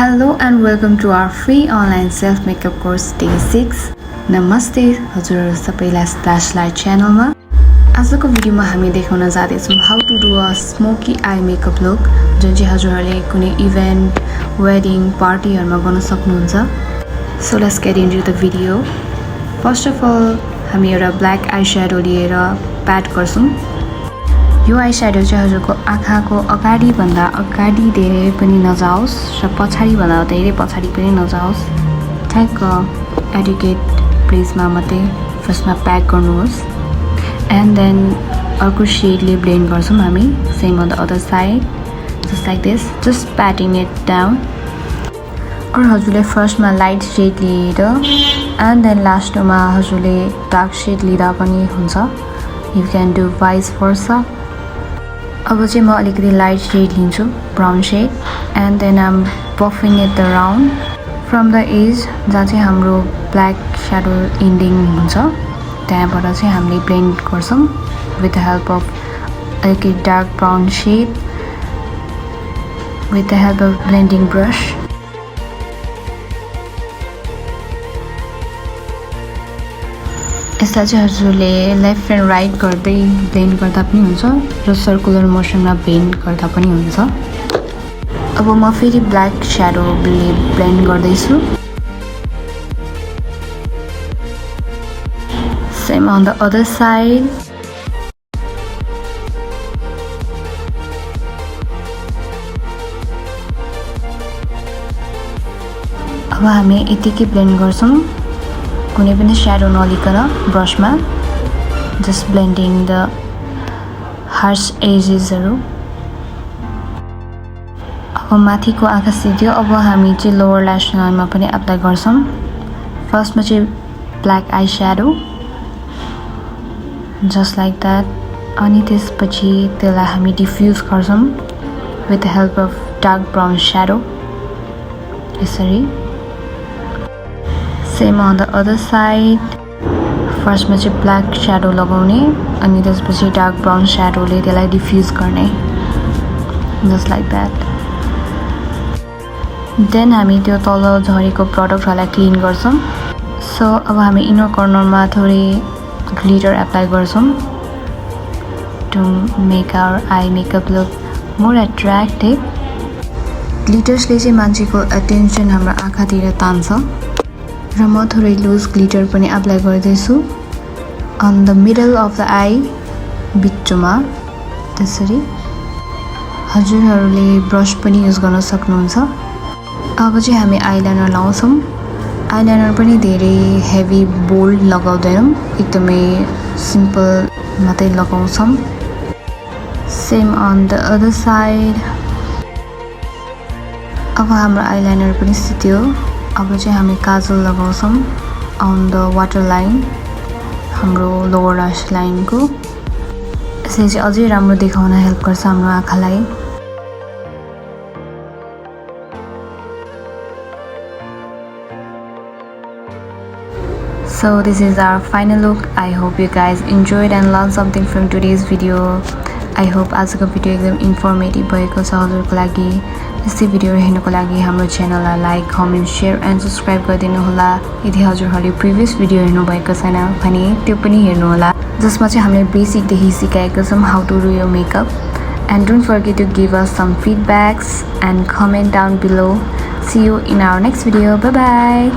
Hello and welcome to our free online self makeup course day 6. Namaste हजुरहरु सबैलाई फ्ल्याशलाइट च्यानलमा आजको भिडियोमा हामी देखाउन जाँदैछौं how to do a smoky eye makeup look जुन चाहिँ हजुरहरुले कुनै इभेन्ट वेडिङ पार्टीहरुमा गर्न सक्नुहुन्छ. So let's get into the video. First of all हामी एउटा ब्ल्याक आई स्याडो लिएर प्याड गर्छौं. यो आई स्याडो चाहिँ हजुरको आँखाको अगाडि भन्दा अगाडि धेरै पनि नजाओस् र पछाडी भन्दा धेरै पछाडी पनि नजाओस्. ठ्याक्क एडुकेट प्लेसमा मात्रै फर्स्टमा प्याक गर्नुहोस्. एन्ड देन अर्को शेडले ब्लेन्ड गर्छौं हामी. Same on the other side just like this, just patting it down. और हजुरले फर्स्टमा लाइट शेड लिएर एन्ड देन लास्टमा हजुरले डार्क शेड लिँदा पनि हुन्छ. You can do vice versa. अब चाहिँ म अलिकति लाइट शेड लिन्छु, brown shade, and then I am buffing it around from the edge जहाँ चाहिँ हाम्रो ब्ल्याक स्याडो इन्डिङ हुन्छ त्यहाँबाट चाहिँ हामीले ब्लेन्ड गर्छौं विथ द हेल्प अफ अलिकति dark brown shade with the help of blending brush. यसलाई चाहिँ हजुरले लेफ्ट एन्ड राइट गर्दै ब्लेन्ड गर्दा पनि हुन्छ र सर्कुलर मोसनमा ब्लेन्ड गर्दा पनि हुन्छ. अब म फेरि ब्ल्याक स्याडोले ब्लेन्ड गर्दैछु. Same on the other side. अब हामी यतिकै ब्लेन्ड गर्छौं कुनै पनि स्याडो नलिकन ब्रशमा, जस्ट ब्लेन्डिङ द हार्स एजेसहरु. अब माथिको आँखा सिध्यो. अब हामी चाहिँ लोवर ल्यास लाइनमा पनि एप्लाई गर्छौं. फर्स्टमा चाहिँ black eye shadow just like that. अनि त्यसपछि त्यसलाई हामी डिफ्युज गर्छौं with the help of dark brown shadow यसरी. Same on the other side. फर्स्टमा चाहिँ ब्ल्याक स्याडो लगाउने अनि त्यसपछि डार्क ब्राउन स्याडोले त्यसलाई डिफ्युज गर्ने जस्ट लाइक द्याट. देन हामी त्यो तल झरेको प्रडक्टहरुलाई क्लिन गर्छौं. सो अब हामी इनर कर्नरमा थोरै ग्लिटर एप्लाई गर्छौं to make our eye makeup look more attractive. ग्लिटर्सले चाहिँ मान्छेको अटेन्सन हाम्रो आँखातिर तान्छ र म थोरै लुज ग्लिटर पनि एप्लाई गर्दैछु on the middle of the eye, बिचमा त्यसरी. हजुरहरूले ब्रस पनि युज गर्न सक्नुहुन्छ. अब चाहिँ हामी आइलाइनर लाउँछौं. आइलाइनर पनि धेरै हेभी बोल्ड लगाउँदैनौं, एकदमै सिम्पल मात्रै लगाउँछौं. Same on the other side. अब हाम्रो आइलाइनर पनि सिध्यो. अब चाहिँ हामी काजल लगाउँछौं अन द वाटर लाइन, हाम्रो लोवर ल्यास लाइनको. यसले चाहिँ अझै राम्रो देखाउन हेल्प गर्छ हाम्रो आँखालाई. So this is our final look. I hope you guys enjoyed and learned something from today's video. I hope आजको भिडियो एकदम इन्फर्मेटिभ भएको छ हजुरको लागि. यस्तै भिडियोहरु हेर्नको लागि हाम्रो च्यानललाई like, comment, share and subscribe गरिदिनु होला. यदि हजुरहरूले प्रिभियस भिडियो हेर्नु भएको छैन भने त्यो पनि हेर्नु होला, जसमा चाहिँ हामीले बेसिक देखि सिकाएको छौं how to do your makeup. And don't forget to give us some feedbacks and comment down below. See you in our next video. Bye bye.